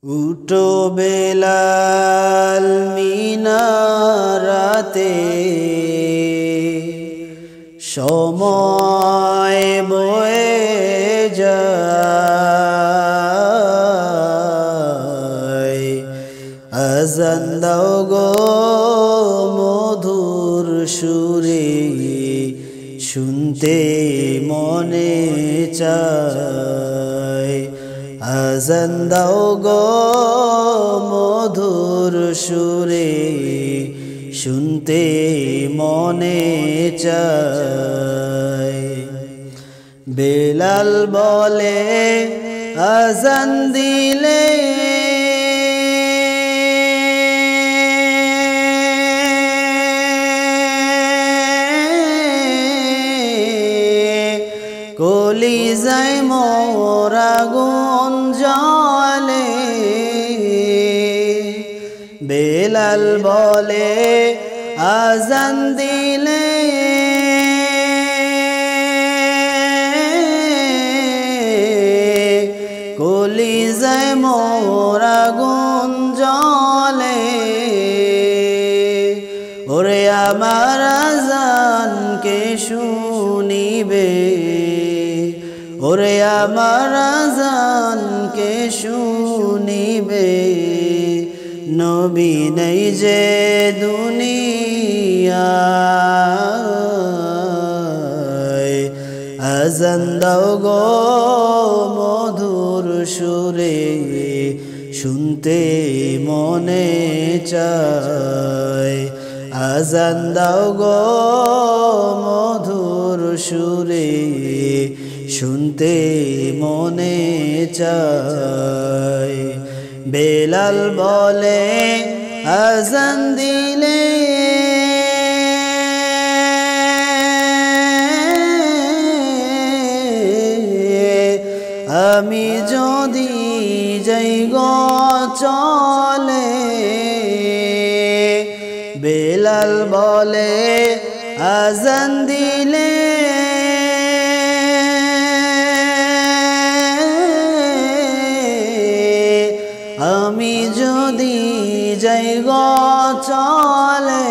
উঠো বেলাল মিনারাতে, সময় বয়ে যায়। আযান দাও গো মধুর সুরে, শুনতে মনে চায়। আযান দাও গো মধুর সুরে, শুনতে মনে চায়। বেলাল বলে আযান দিলে, কলিজায় মোর আগুন জ্বলে। বেলাল বলে আযান দিলে, কলিজায় মোর আগুন জ্বলে। ওরে আমার আযান কে শুনিবে, ওরে আমার আযান কে শুনিবে। নবী নেই যে দুনিয়ায়। আযান দাও গো মধুর সুরে, শুনতে মনে চায়। আযান দাও গো মধুর সুরে, শুনতে মনে চায়। বেলাল বলে আযান দিলে, আমি যদি যাই গো চলে। বেলাল বলে আযান দিলে, আমি যদি যাই গো চলে।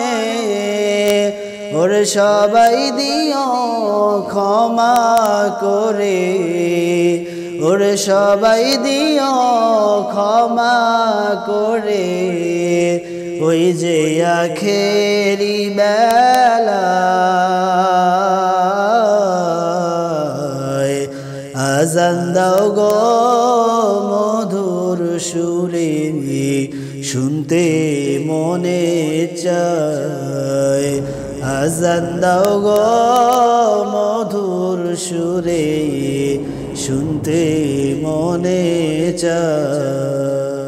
ওরে সবাই দিও ক্ষমা করে, ওরে সবাই দিও ক্ষমা করে। ওই যে আখেরি বেলায়। আযান দাও গো মধুর সুরে, শুনতে মনে চায়। আযান দাও গো মধুর সুরে, শুনতে মনে চায়।